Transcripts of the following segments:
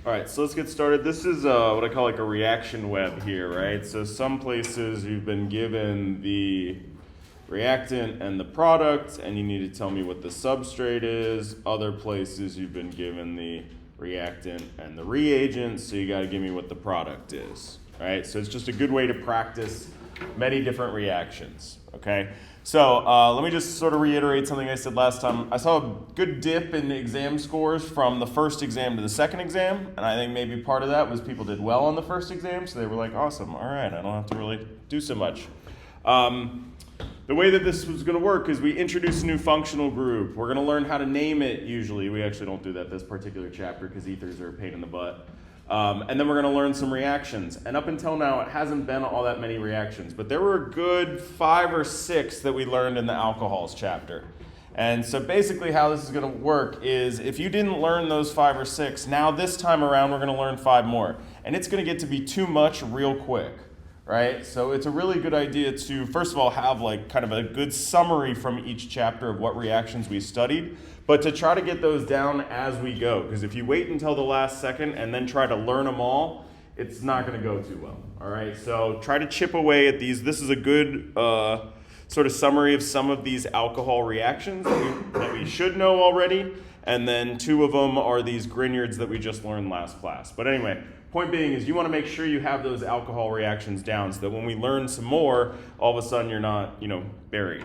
All right, so let's get started. This is what I call like a reaction web here, right? So some places you've been given the reactant and the product, and you need to tell me what the substrate is. Other places you've been given the reactant and the reagent, so you got to give me what the product is, right? So it's just a good way to practice many different reactions, okay? So let me just sort of reiterate something I said last time. I saw a good dip in the exam scores from the first exam to the second exam, and I think maybe part of that was people did well on the first exam, so they were like, awesome, all right, I don't have to really do so much. The way that this was going to work is we introduce a new functional group. We're going to learn how to name it usually. We actually don't do that this particular chapter because ethers are a pain in the butt. And then we're going to learn some reactions. And up until now, it hasn't been all that many reactions. But there were a good 5 or 6 that we learned in the alcohols chapter. And so basically how this is going to work is if you didn't learn those 5 or 6, now this time around we're going to learn 5 more. And it's going to get to be too much real quick, right? So it's a really good idea to, first of all, have like kind of a good summary from each chapter of what reactions we studied, but to try to get those down as we go. Because if you wait until the last second and then try to learn them all, it's not going to go too well, all right? So try to chip away at these. This is a good sort of summary of some of these alcohol reactions that we should know already. And then 2 of them are these Grignards that we just learned last class. But anyway, point being is you want to make sure you have those alcohol reactions down so that when we learn some more, all of a sudden you're not, buried.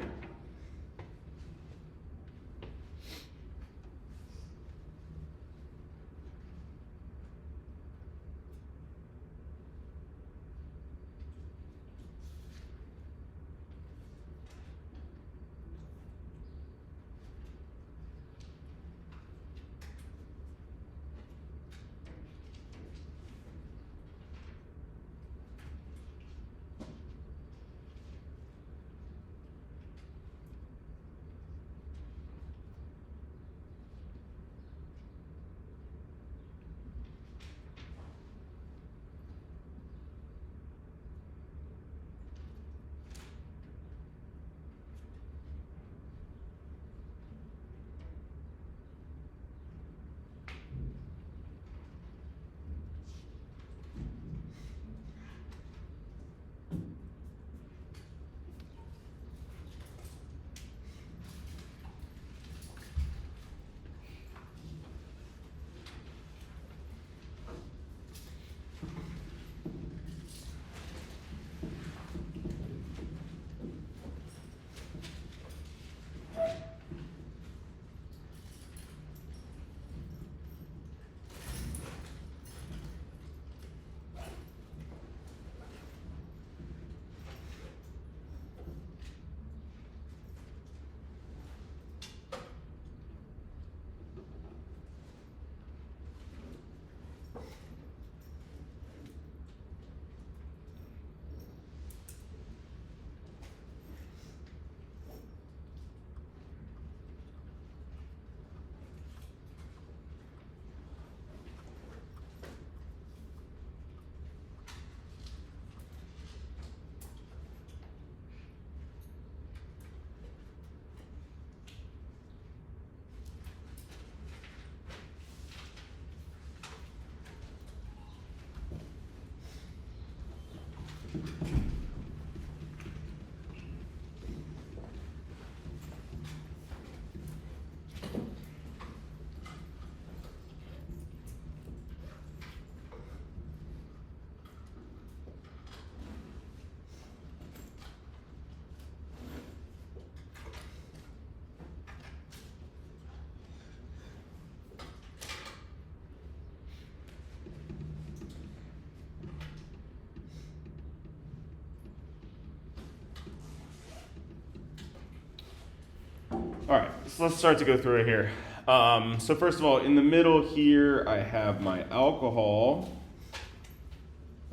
All right, so let's start to go through it here. So first of all, in the middle here, I have my alcohol.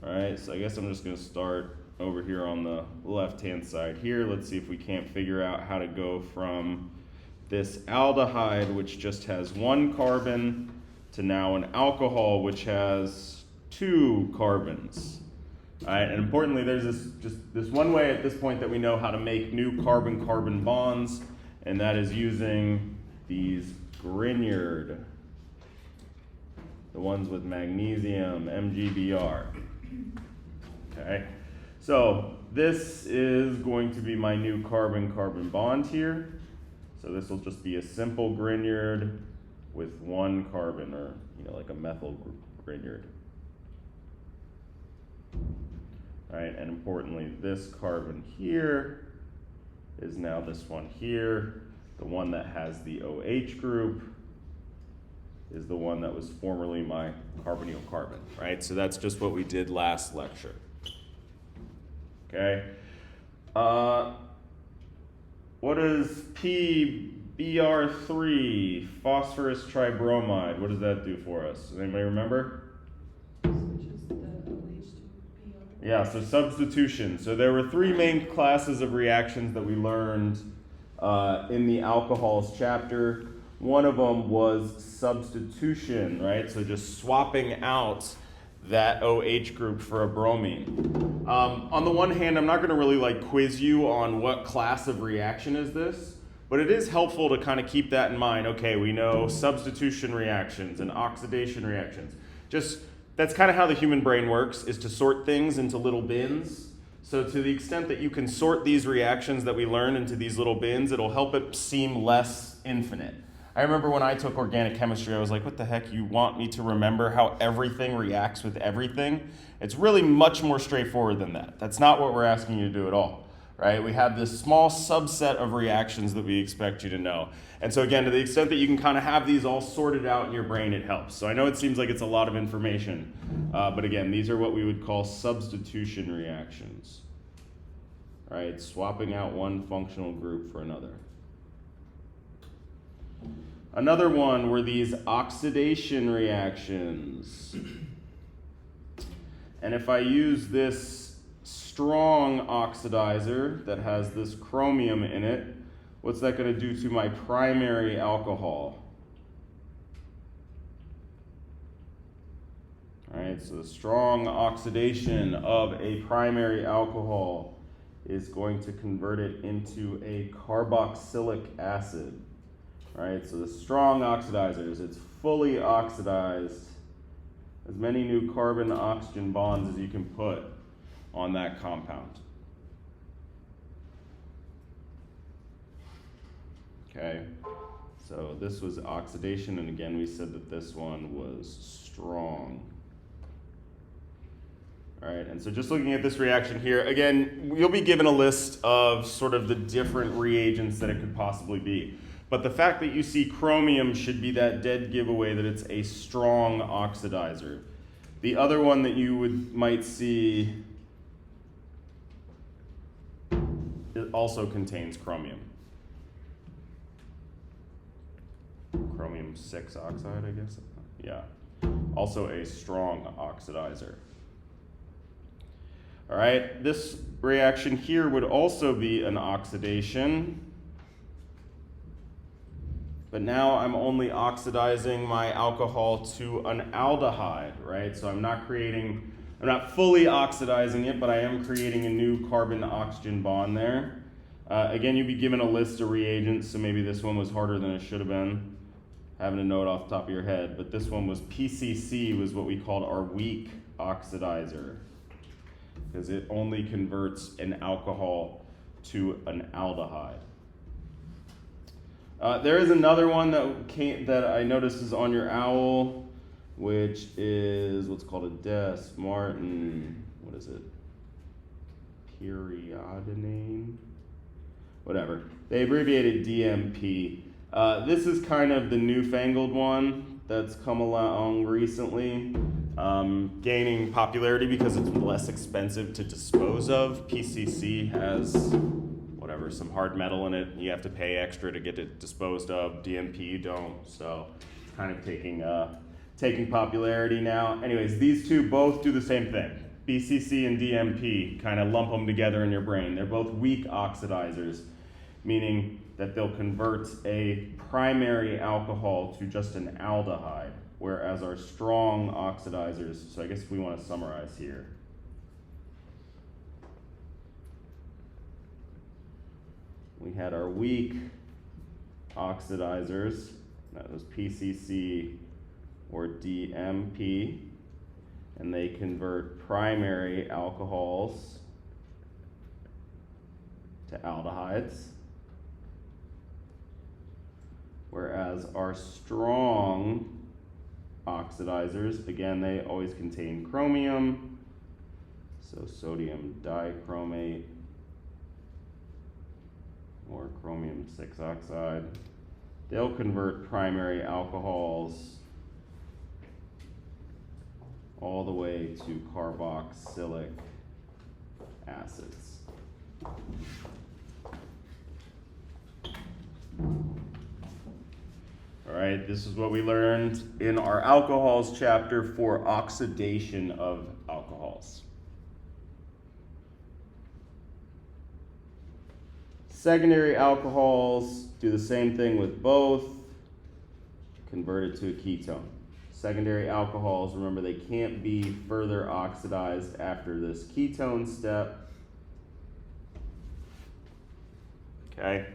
All right, so I guess I'm just going to start over here on the left-hand side here. Let's see if we can't figure out how to go from this aldehyde, which just has 1 carbon, to now an alcohol, which has 2 carbons. All right, and importantly, there's this one way at this point that we know how to make new carbon-carbon bonds, and that is using these Grignard the ones with magnesium, MgBr. Okay, so this is going to be my new carbon-carbon bond here. So this will just be a simple Grignard with one carbon, or like a methyl Grignard. All right, and importantly, this carbon here is now this one here. The one that has the OH group is the one that was formerly my carbonyl carbon, right? So that's just what we did last lecture. Okay. What is PBr3, phosphorus tribromide? What does that do for us? Does anybody remember? Switches the OH to Br. Yeah, so substitution. So there were three main classes of reactions that we learned in the alcohols chapter. One of them was substitution, right? So just swapping out that OH group for a bromine. On the one hand, I'm not going to really quiz you on what class of reaction is this, but it is helpful to kind of keep that in mind. Okay, we know substitution reactions and oxidation reactions. That's kind of how the human brain works, is to sort things into little bins. So to the extent that you can sort these reactions that we learn into these little bins, it'll help it seem less infinite. I remember when I took organic chemistry, I was like, what the heck, you want me to remember how everything reacts with everything? It's really much more straightforward than that. That's not what we're asking you to do at all, right? We have this small subset of reactions that we expect you to know. And so again, to the extent that you can kind of have these all sorted out in your brain, it helps. So I know it seems like it's a lot of information, but again, these are what we would call substitution reactions, right? Swapping out one functional group for another. Another one were these oxidation reactions. And if I use this strong oxidizer that has this chromium in it, what's that going to do to my primary alcohol? All right, so the strong oxidation of a primary alcohol is going to convert it into a carboxylic acid. All right, so the strong oxidizers, it's fully oxidized, as many new carbon-oxygen bonds as you can put on that compound. Okay, so this was oxidation, and again, we said that this one was strong. All right, and so just looking at this reaction here, again, you'll be given a list of sort of the different reagents that it could possibly be. But the fact that you see chromium should be that dead giveaway that it's a strong oxidizer. The other one that you might see, it also contains chromium. Chromium 6 oxide, I guess. Yeah, also a strong oxidizer. All right, this reaction here would also be an oxidation. But now I'm only oxidizing my alcohol to an aldehyde, right? So I'm not fully oxidizing it, but I am creating a new carbon-oxygen bond there. Again, you'd be given a list of reagents, so maybe this one was harder than it should have been, having a note off the top of your head. But this one was PCC, was what we called our weak oxidizer, because it only converts an alcohol to an aldehyde. There is another one that I noticed is on your OWL, which is what's called a Des Martin, what is it? Periodinane? Whatever. They abbreviated DMP. This is kind of the newfangled one that's come along recently, gaining popularity because it's less expensive to dispose of. PCC has whatever, some hard metal in it. You have to pay extra to get it disposed of. DMP you don't, so it's kind of taking popularity now. Anyways, these two both do the same thing. BCC and DMP, kind of lump them together in your brain. They're both weak oxidizers, meaning that they'll convert a primary alcohol to just an aldehyde, whereas our strong oxidizers, so I guess we want to summarize here. We had our weak oxidizers, that was PCC or DMP, and they convert primary alcohols to aldehydes. Whereas our strong oxidizers, again, they always contain chromium, so sodium dichromate or chromium 6 oxide. They'll convert primary alcohols all the way to carboxylic acids. All right, this is what we learned in our alcohols chapter for oxidation of alcohols. Secondary alcohols do the same thing with both, convert it to a ketone. Secondary alcohols, remember, they can't be further oxidized after this ketone step. Okay.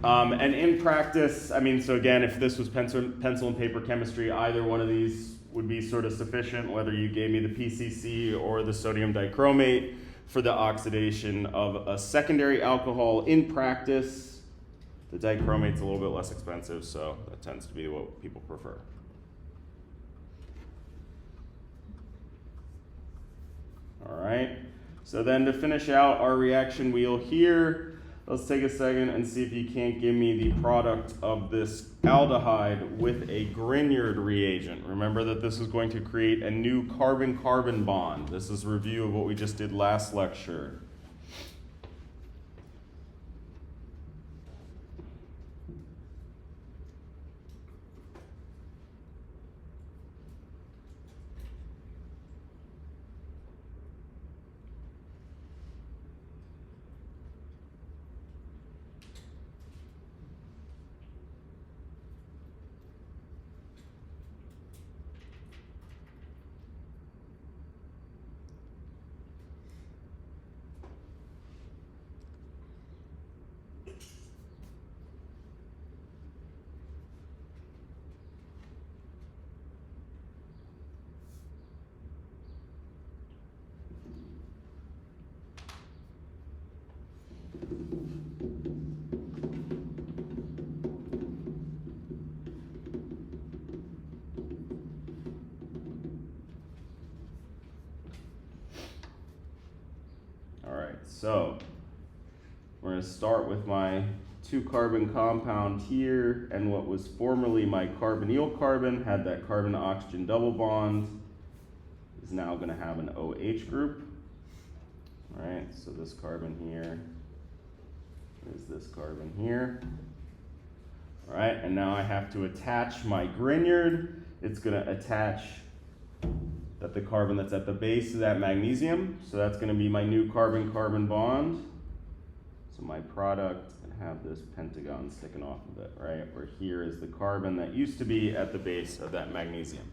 And in practice, I mean, so again, if this was pencil and paper chemistry, either one of these would be sort of sufficient, whether you gave me the PCC or the sodium dichromate for the oxidation of a secondary alcohol. In practice, the dichromate's a little bit less expensive, so that tends to be what people prefer. All right, so then to finish out our reaction wheel here, let's take a second and see if you can't give me the product of this aldehyde with a Grignard reagent. Remember that this is going to create a new carbon-carbon bond. This is a review of what we just did last lecture. So we're going to start with my 2-carbon compound here, and what was formerly my carbonyl carbon had that carbon-oxygen double bond is now going to have an OH group. All right, so this carbon here is this carbon here. All right, and now I have to attach my Grignard. It's going to attach the carbon that's at the base of that magnesium. So that's going to be my new carbon-carbon bond. So my product can have this pentagon sticking off of it, right? Where here is the carbon that used to be at the base of that magnesium.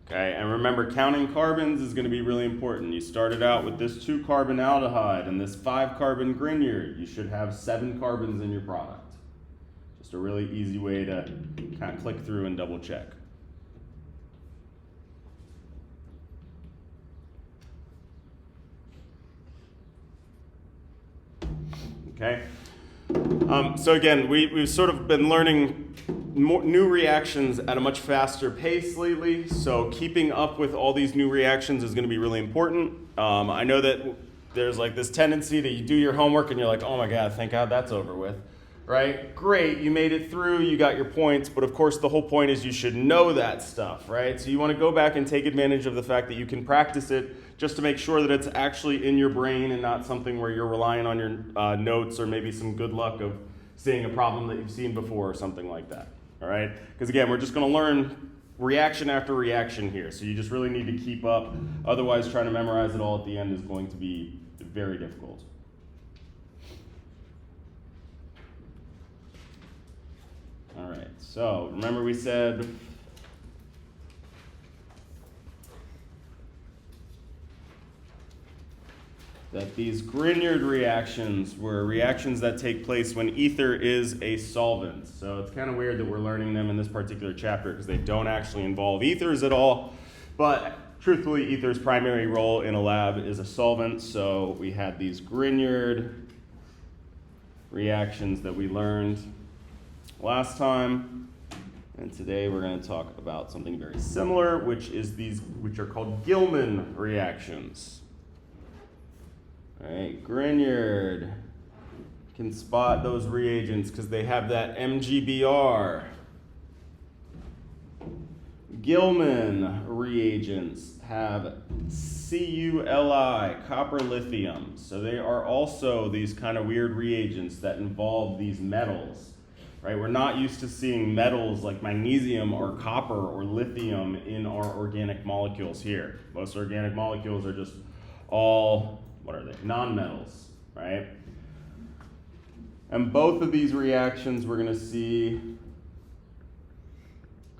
Okay, and remember, counting carbons is going to be really important. You started out with this 2-carbon aldehyde and this 5-carbon Grignard. You should have 7 carbons in your product. Just a really easy way to kind of click through and double check. Okay, so again, we've sort of been learning new reactions at a much faster pace lately, so keeping up with all these new reactions is going to be really important. I know that there's like this tendency that you do your homework and you're like, oh my God, thank God that's over with, right? Great, you made it through, you got your points, but of course the whole point is you should know that stuff, right? So you want to go back and take advantage of the fact that you can practice it just to make sure that it's actually in your brain and not something where you're relying on your notes or maybe some good luck of seeing a problem that you've seen before or something like that, all right? Because again, we're just going to learn reaction after reaction here, so you just really need to keep up. Otherwise, trying to memorize it all at the end is going to be very difficult. All right, so remember we said that these Grignard reactions were reactions that take place when ether is a solvent. So it's kind of weird that we're learning them in this particular chapter because they don't actually involve ethers at all. But truthfully, ether's primary role in a lab is a solvent. So we had these Grignard reactions that we learned last time. And today we're going to talk about something very similar, which are called Gilman reactions. All right, Grignard can spot those reagents because they have that MGBR. Gilman reagents have CuLi, copper lithium. So they are also these kind of weird reagents that involve these metals. Right? We're not used to seeing metals like magnesium or copper or lithium in our organic molecules here. Most organic molecules are just all, what are they? Non-metals, right? And both of these reactions we're going to see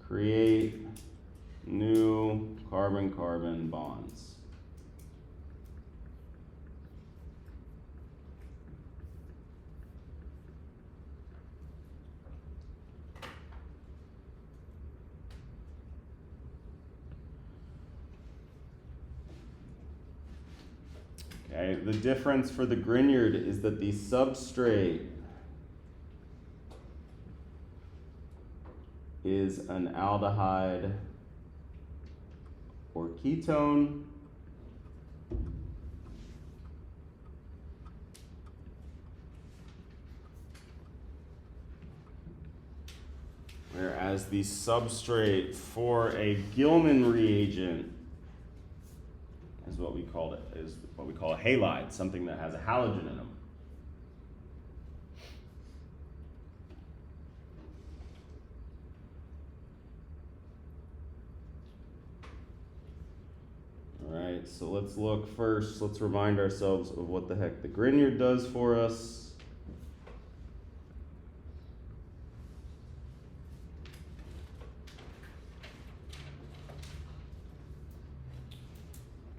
create new carbon-carbon bonds. Okay, the difference for the Grignard is that the substrate is an aldehyde or ketone, whereas the substrate for a Gilman reagent is what we call a halide, something that has a halogen in them. All right, so let's look first. Let's remind ourselves of what the heck the Grignard does for us.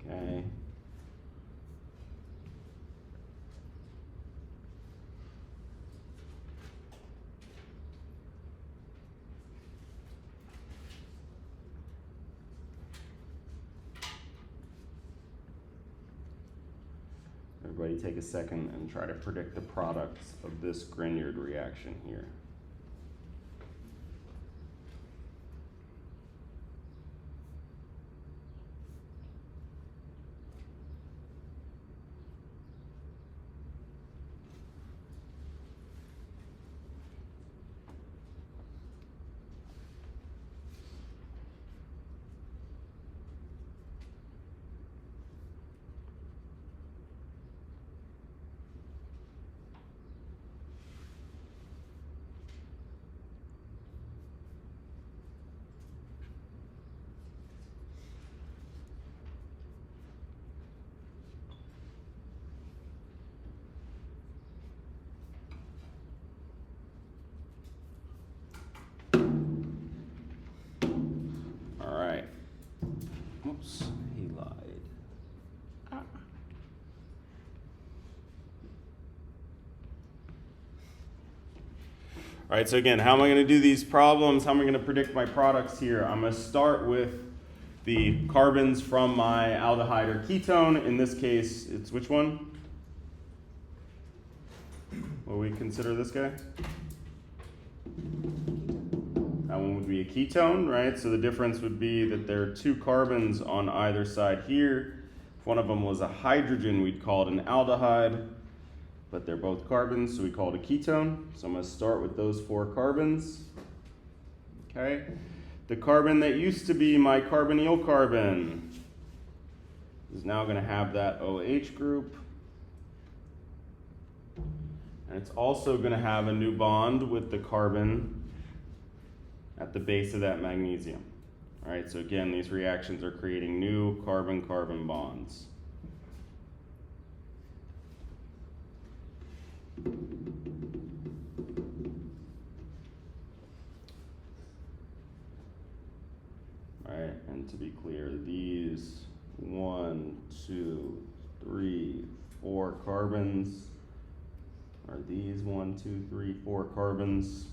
Okay. Everybody take a second and try to predict the products of this Grignard reaction here. Oops, he lied. All right, so again, how am I going to do these problems? How am I going to predict my products here? I'm going to start with the carbons from my aldehyde or ketone. In this case, it's which one? What do we consider this guy? That one would be a ketone, right? So the difference would be that there are two carbons on either side here. If one of them was a hydrogen, we'd call it an aldehyde, but they're both carbons, so we call it a ketone. So I'm going to start with those four carbons. Okay. The carbon that used to be my carbonyl carbon is now going to have that OH group. And it's also going to have a new bond with the carbon at the base of that magnesium. All right, so again, these reactions are creating new carbon-carbon bonds. All right, and to be clear, these 1, 2, 3, 4 carbons. Are these 1, 2, 3, 4 carbons?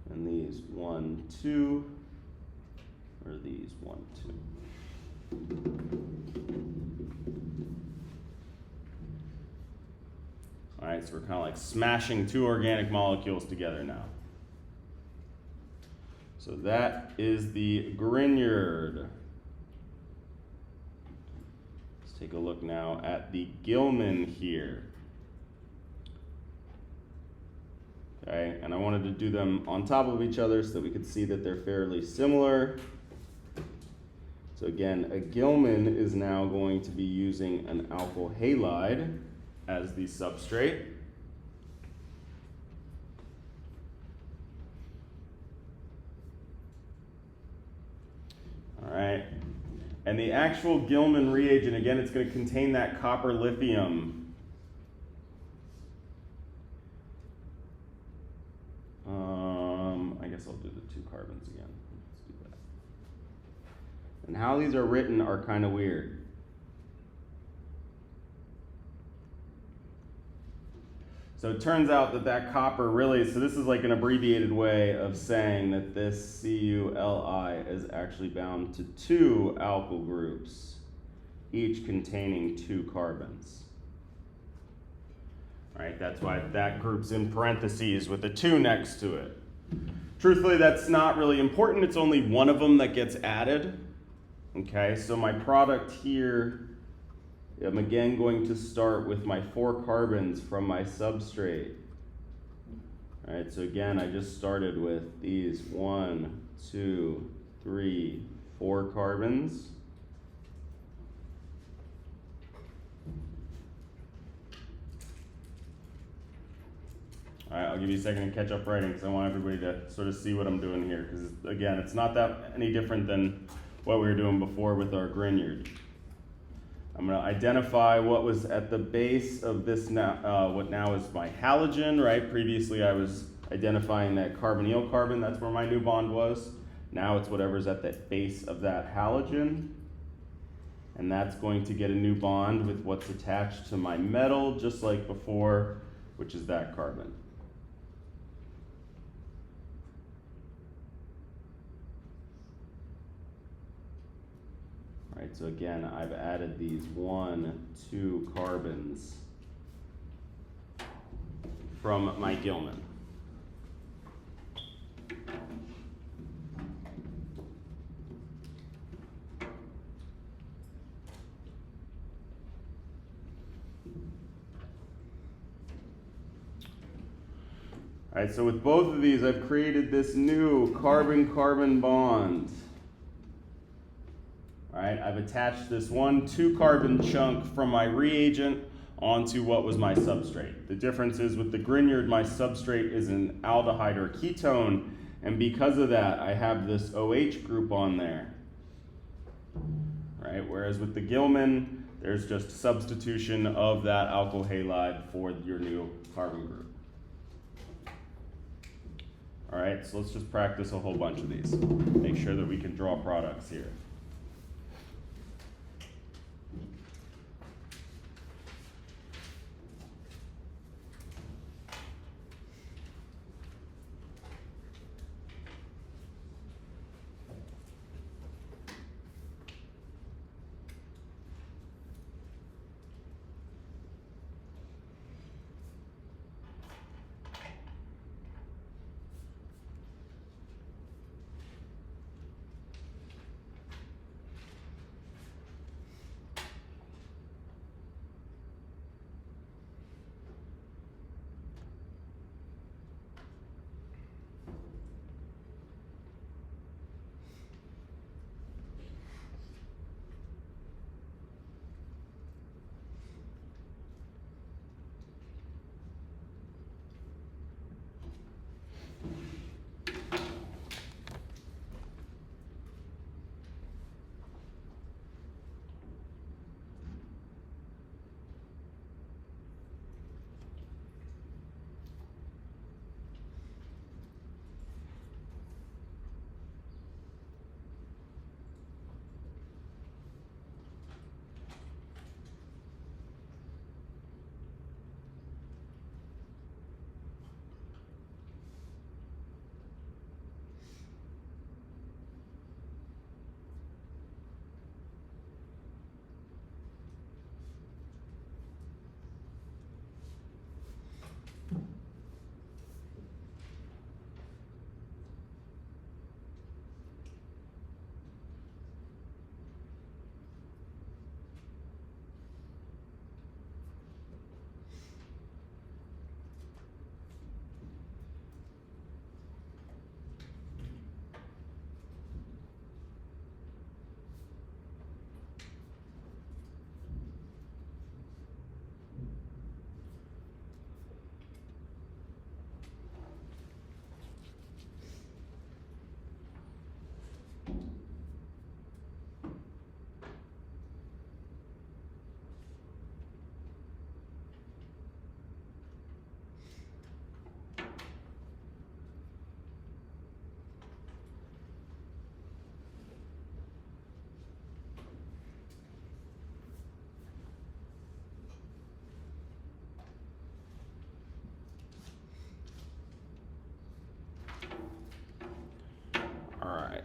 And these 1, 2. Are these 1, 2? All right, so we're kind of like smashing 2 organic molecules together now. So that is the Grignard. Let's take a look now at the Gilman here. Okay, and I wanted to do them on top of each other so that we could see that they're fairly similar. So again, a Gilman is now going to be using an alkyl halide as the substrate. All right, and the actual Gilman reagent, again, it's going to contain that copper lithium. I guess I'll do the 2 carbons again. Let's do that. And how these are written are kind of weird. So it turns out that that copper really, so this is like an abbreviated way of saying that this CuLi is actually bound to 2 alkyl groups, each containing 2 carbons. All right, that's why that group's in parentheses with a 2 next to it. Truthfully, that's not really important. It's only one of them that gets added. Okay, so my product here, I'm again going to start with my 4 carbons from my substrate. All right, so again, I just started with these 1, 2, 3, 4 carbons. All right, I'll give you a second to catch up writing because I want everybody to sort of see what I'm doing here. Because again, it's not that any different than what we were doing before with our Grignard. I'm going to identify what was at the base of this now, what now is my halogen, right? Previously I was identifying that carbonyl carbon, that's where my new bond was. Now it's whatever's at the base of that halogen. And that's going to get a new bond with what's attached to my metal, just like before, which is that carbon. All right, so again, I've added these 1, 2 carbons from my Gilman. All right, so with both of these, I've created this new carbon-carbon bond. All right, I've attached this 1, 2 carbon chunk from my reagent onto what was my substrate. The difference is with the Grignard, my substrate is an aldehyde or ketone, and because of that, I have this OH group on there. All right, whereas with the Gilman, there's just substitution of that alkyl halide for your new carbon group. All right, so let's just practice a whole bunch of these. Make sure that we can draw products here.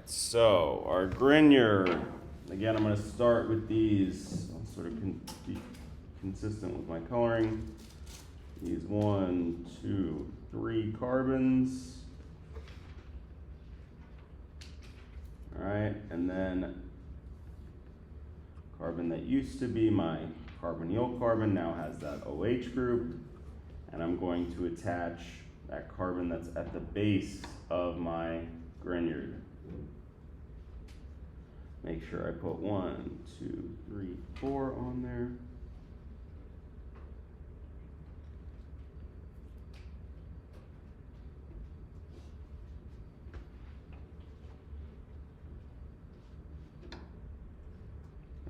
so our Grignard, again, I'm going to start with these. I'll sort of be consistent with my coloring. These 1, 2, 3 carbons. All right, and then carbon that used to be my carbonyl carbon now has that OH group, and I'm going to attach that carbon that's at the base of my Grignard. Make sure I put 1, 2, 3, 4 on there.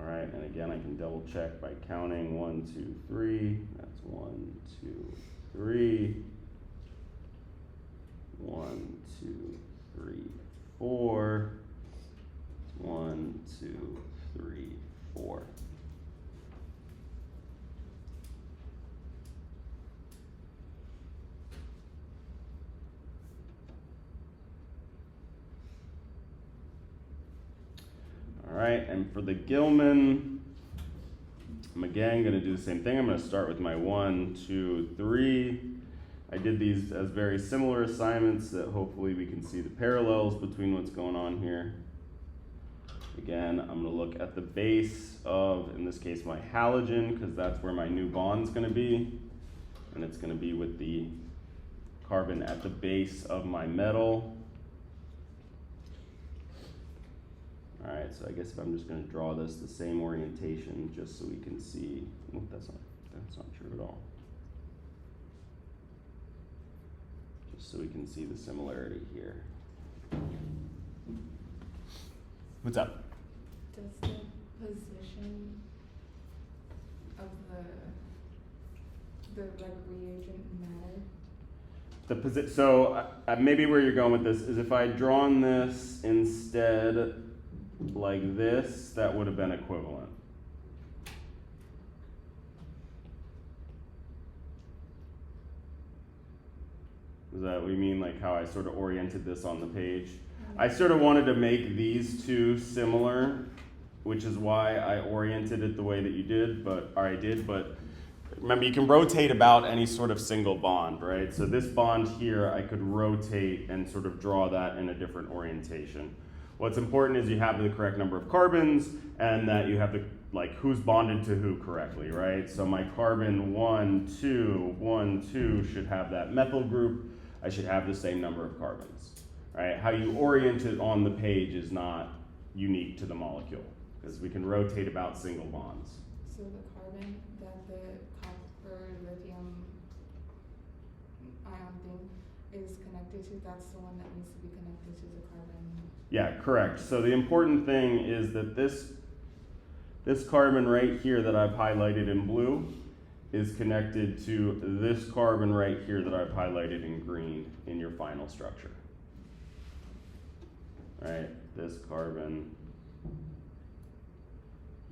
All right, and again, I can double check by counting 1, 2, 3. That's 1, 2, 3. 1, 2, 3, 4. 1, 2, 3, 4. All right, and for the Gilman, I'm again going to do the same thing. I'm going to start with my 1, 2, 3. I did these as very similar assignments that hopefully we can see the parallels between what's going on here. Again, I'm going to look at the base of, in this case, my halogen, because that's where my new bond's going to be. And it's going to be with the carbon at the base of my metal. All right, so I guess if I'm just going to draw this the same orientation, just so we can see, oh, that's not true at all. Just so we can see the similarity here. What's up? Does the position of the red reagent matter? So maybe where you're going with this is if I had drawn this instead like this, that would have been equivalent. Is that what you mean, like how I sort of oriented this on the page? I sort of wanted to make these two similar, which is why I oriented it the way that you did, but remember you can rotate about any sort of single bond, right? So this bond here, I could rotate and sort of draw that in a different orientation. What's important is you have the correct number of carbons and that you have the, like, who's bonded to who correctly, right? So my carbon 1, 2, 1, 2 should have that methyl group. I should have the same number of carbons, right? How you orient it on the page is not unique to the molecule because we can rotate about single bonds. So the carbon that the copper lithium ion thing is connected to, that's the one that needs to be connected to the carbon. Yeah, correct. So the important thing is that this carbon right here that I've highlighted in blue is connected to this carbon right here that I've highlighted in green in your final structure. All right, this carbon,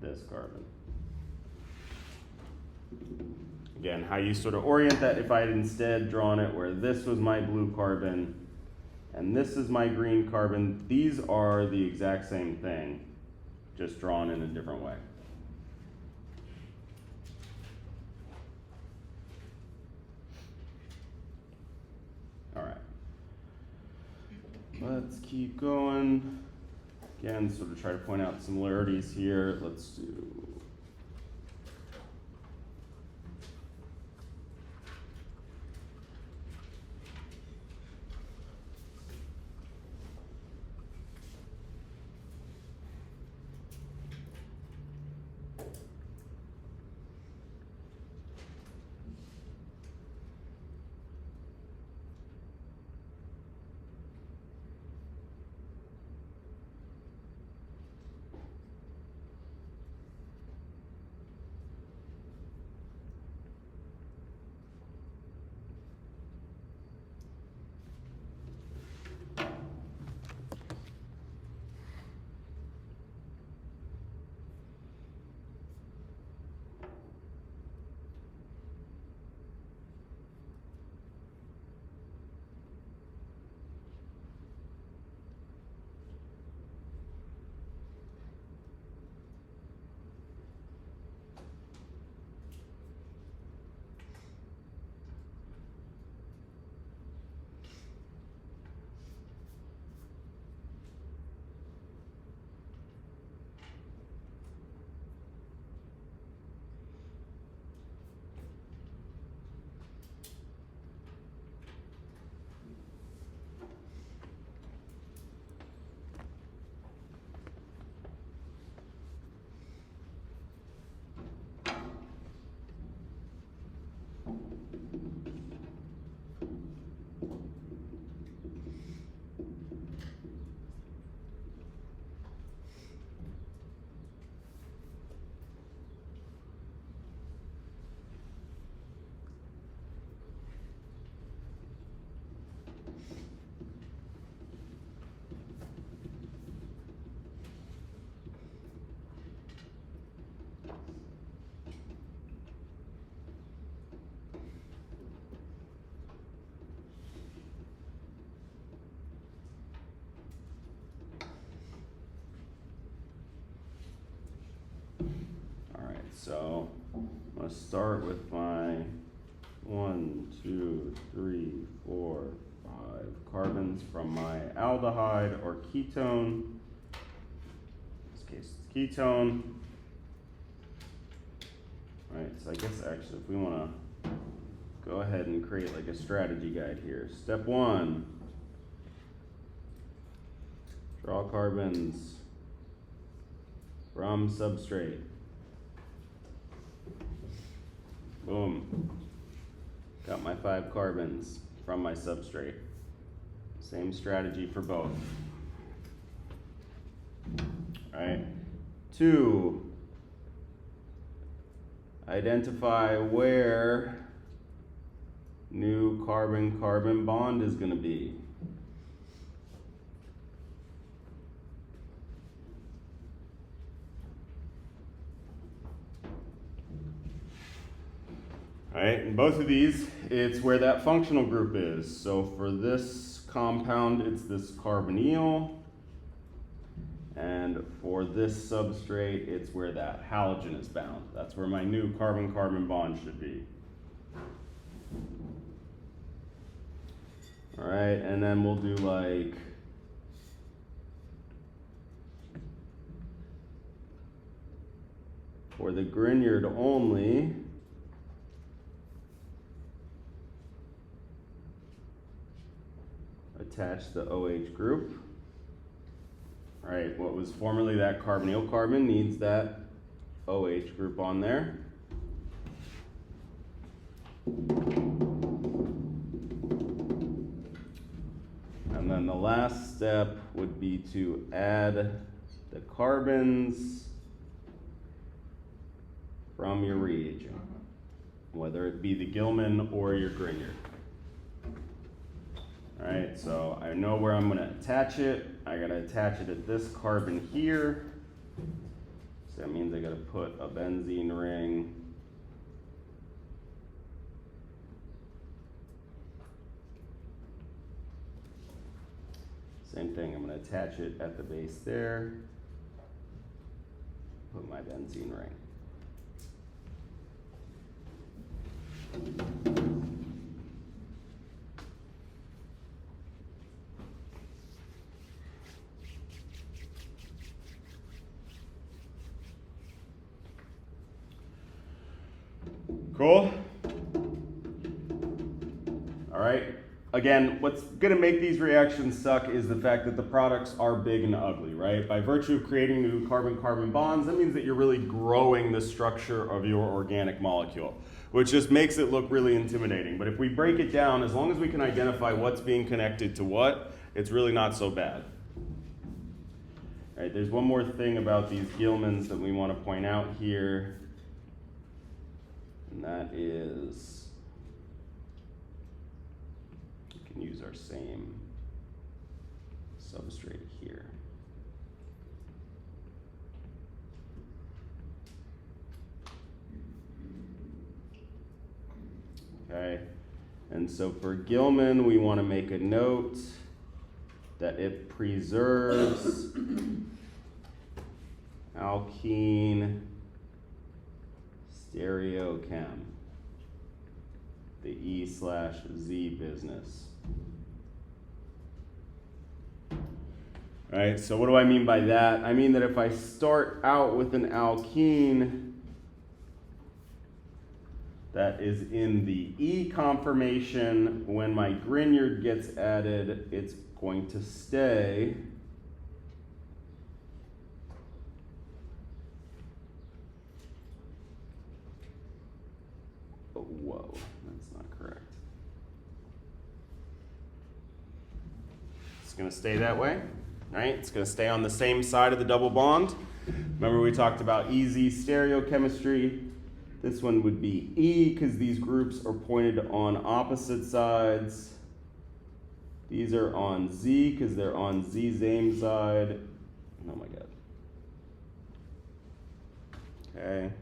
this carbon. Again, how you sort of orient that if I had instead drawn it where this was my blue carbon and this is my green carbon, these are the exact same thing, just drawn in a different way. All right, let's keep going. Again, sort of try to point out similarities here. Let's do So I'm going to start with my 1, 2, 3, 4, 5 carbons from my aldehyde or ketone. In this case, it's ketone. All right, so I guess actually if we want to go ahead and create like a strategy guide here. Step 1, draw carbons from substrate. Boom. Got my 5 carbons from my substrate. Same strategy for both. All right. 2, identify where new carbon-carbon bond is going to be. All right, in both of these, it's where that functional group is. So for this compound, it's this carbonyl. And for this substrate, it's where that halogen is bound. That's where my new carbon-carbon bond should be. All right, and then we'll do like for the Grignard only, attach the OH group. All right, what was formerly that carbonyl carbon needs that OH group on there. And then the last step would be to add the carbons from your reagent, whether it be the Gilman or your Grignard. All right, so I know where I'm going to attach it. I got to attach it at this carbon here. So that means I got to put a benzene ring same thing, I'm going to attach it at the base there, put my benzene ring. Cool? All right. Again, what's going to make these reactions suck is the fact that the products are big and ugly, right? By virtue of creating new carbon-carbon bonds, that means that you're really growing the structure of your organic molecule, which just makes it look really intimidating. But if we break it down, as long as we can identify what's being connected to what, it's really not so bad. All right, there's one more thing about these Gilmans that we want to point out here. And that is, we can use our same substrate here. Okay, and so for Gilman, we want to make a note that it preserves alkene stereochem, the E/Z business. All right, so what do I mean by that? I mean that if I start out with an alkene that is in the E conformation, when my Grignard gets added, it's going to stay whoa, that's not correct. It's going to stay that way, right? It's going to stay on the same side of the double bond. Remember we talked about EZ stereochemistry. This one would be E because these groups are pointed on opposite sides. These are on Z because they're on Z same side. Oh my God. Okay.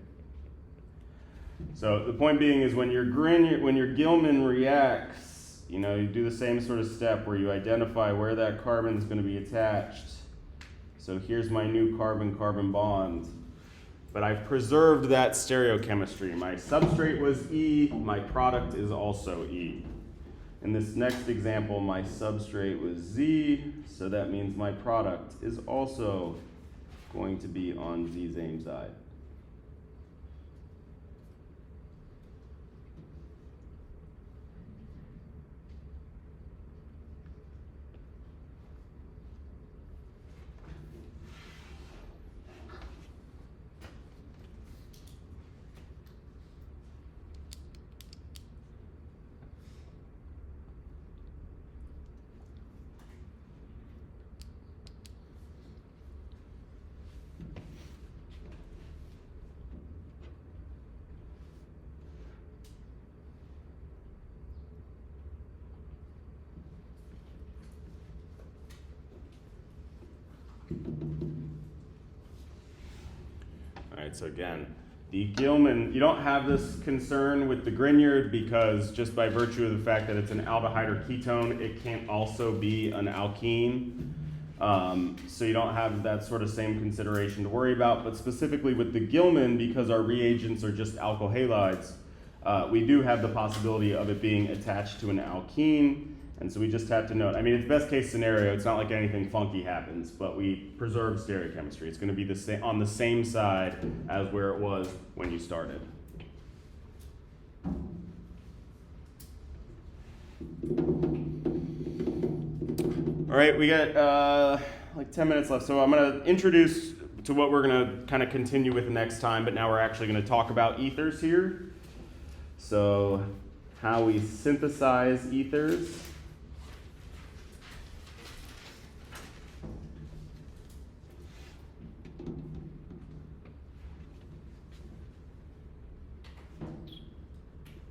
So the point being is when your Gilman reacts, you know, you do the same sort of step where you identify where that carbon is going to be attached. So here's my new carbon-carbon bond. but I've preserved that stereochemistry. My substrate was E, my product is also E. In this next example, my substrate was Z, so that means my product is also going to be on Z same side. All right, so again, the Gilman, you don't have this concern with the Grignard because just by virtue of the fact that it's an aldehyde or ketone, it can't also be an alkene. So you don't have that sort of same consideration to worry about. But specifically with the Gilman, because our reagents are just alkyl halides, we do have the possibility of it being attached to an alkene. And so we just have to note, I mean, it's best case scenario. It's not like anything funky happens, but we preserve stereochemistry. It's going to be the same on the same side as where it was when you started. All right, we got like 10 minutes left. So I'm going to introduce to what we're going to kind of continue with next time, but now we're actually going to talk about ethers here. So how we synthesize ethers.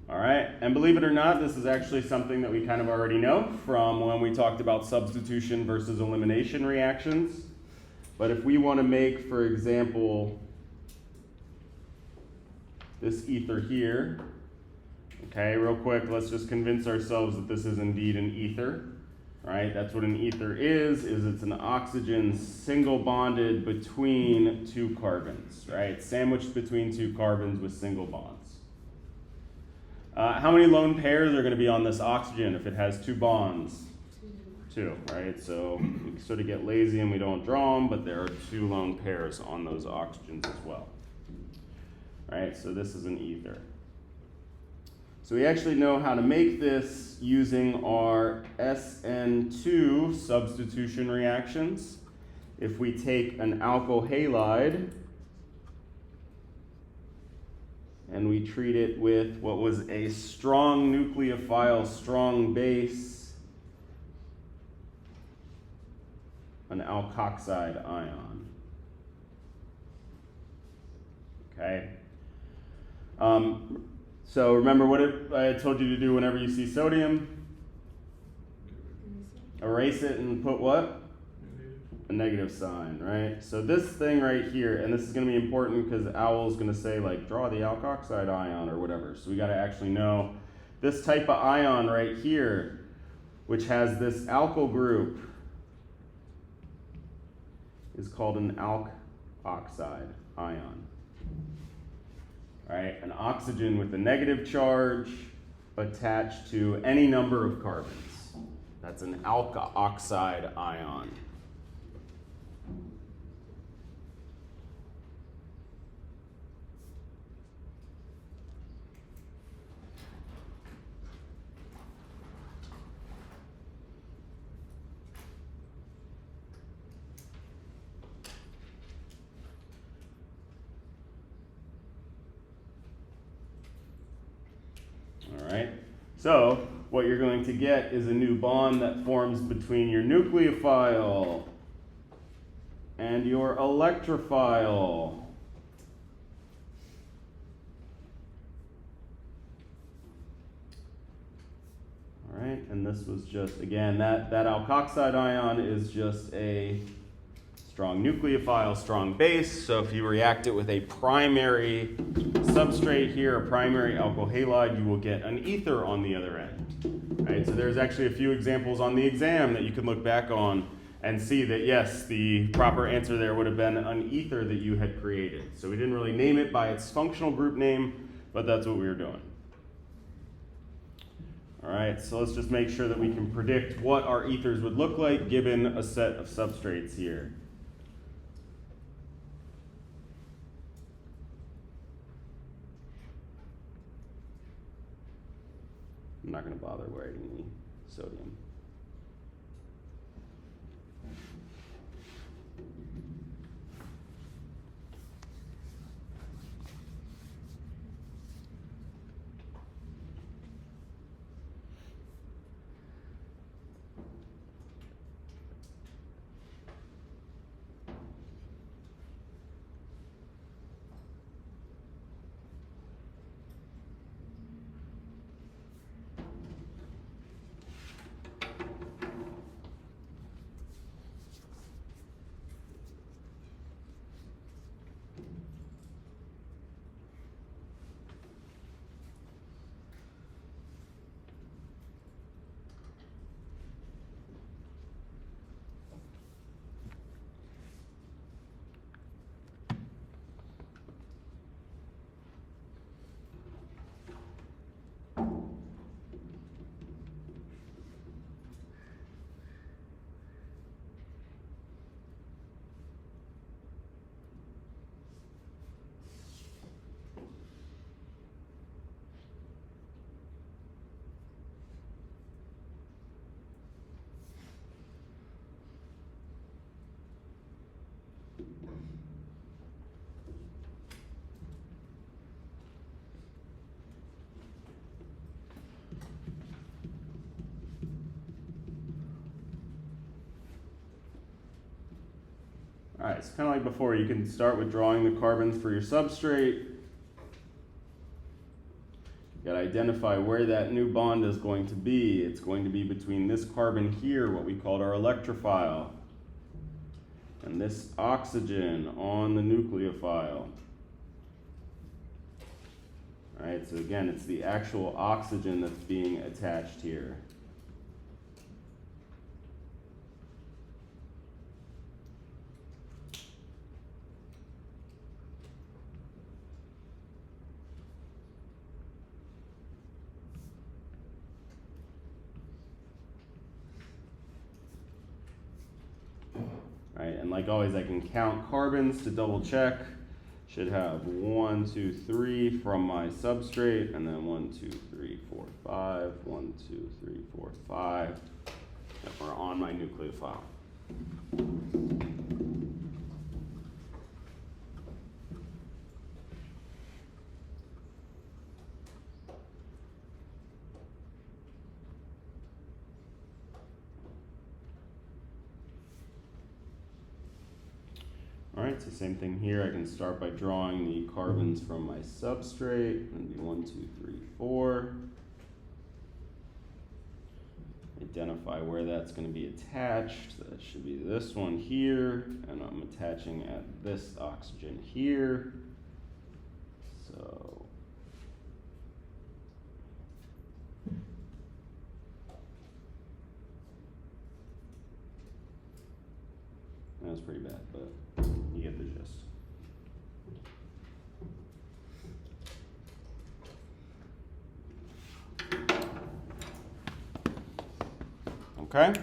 All right, and believe it or not, this is actually something that we kind of already know from when we talked about substitution versus elimination reactions. But if we want to make, for example, this ether here, okay, real quick, let's just convince ourselves that this is indeed an ether, right? That's what an ether is it's an oxygen single bonded between two carbons, right? Sandwiched between two carbons with single bonds. How many lone pairs are going to be on this oxygen if it has two bonds? Two, right? So we sort of get lazy and we don't draw them, but there are two lone pairs on those oxygens as well. Right, so this is an ether. So we actually know how to make this using our SN2 substitution reactions. If we take an alkyl halide and we treat it with what was a strong nucleophile, strong base, an Alk Oxide ion. Okay. So remember what I told you to do whenever you see sodium? Erase it and put what? A negative sign, right? So this thing right here, and this is going to be important because Owl is going to say, like, draw the Alk Oxide ion or whatever. So we got to actually know this type of ion right here, which has this alkyl group, is called an Alk Oxide ion. Right, an oxygen with a negative charge attached to any number of carbons. That's an Alk Oxide ion. So what you're going to get is a new bond that forms between your nucleophile and your electrophile. All right, and this was just, again, that Alk Oxide ion is just a strong nucleophile, strong base. So if you react it with a primary substrate here, a primary alkyl halide, you will get an ether on the other end. Right? So there's actually a few examples on the exam that you can look back on and see that, yes, the proper answer there would have been an ether that you had created. So we didn't really name it by its functional group name, but that's what we were doing. All right, so let's just make sure that we can predict what our ethers would look like given a set of substrates here. I'm not going to bother writing the sodium. All right, so kind of like before, you can start with drawing the carbons for your substrate. You gotta identify where that new bond is going to be. It's going to be between this carbon here, what we called our electrophile, and this oxygen on the nucleophile. All right, so again, it's the actual oxygen that's being attached here. Right, and like always, I can count carbons to double check. Should have 1, 2, 3 from my substrate, and then 1, 2, 3, 4, 5, 1, 2, 3, 4, 5 that are on my nucleophile. All right, so same thing here. I can start by drawing the carbons from my substrate. It'll be 1, 2, 3, 4. Identify where that's going to be attached. That should be this one here, and I'm attaching at this oxygen here. So that was pretty bad, but you get the gist. Okay.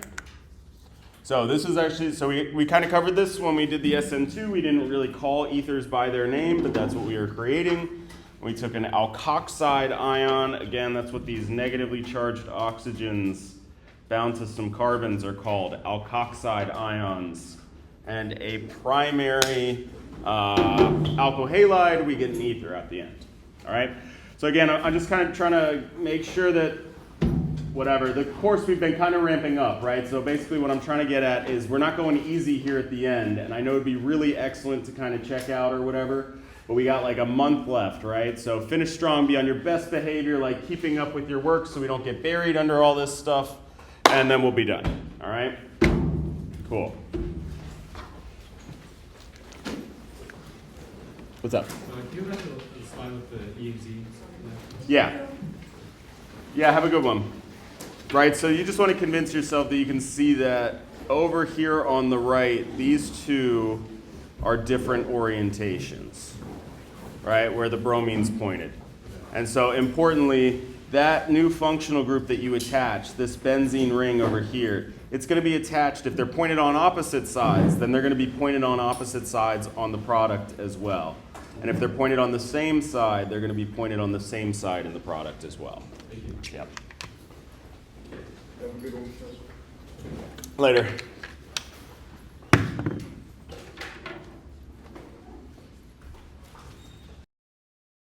So this is actually, so we kind of covered this when we did the SN2. We didn't really call ethers by their name, but that's what we were creating. We took an Alk Oxide Ion. Again, that's what these negatively charged oxygens bound to some carbons are called, Alk Oxide Ions. And a primary alkyl halide, we get an ether at the end. All right? So again, I'm just kind of trying to make sure that whatever, the course we've been kind of ramping up, right? So basically what I'm trying to get at is we're not going easy here at the end, and I know it'd be really excellent to kind of check out or whatever, but we got like a month left, right? So finish strong, be on your best behavior, like keeping up with your work so we don't get buried under all this stuff, and then we'll be done, all right? Cool. What's up? Do you have the slide with the EMZ? Yeah. Yeah, have a good one. Right, so you just want to convince yourself that you can see that over here on the right, these two are different orientations, right, where the bromine's pointed. And so importantly, that new functional group that you attach, this benzene ring over here, it's going to be attached, if they're pointed on opposite sides, then they're going to be pointed on opposite sides on the product as well. And if they're pointed on the same side, they're going to be pointed on the same side in the product as well. Yep. Later.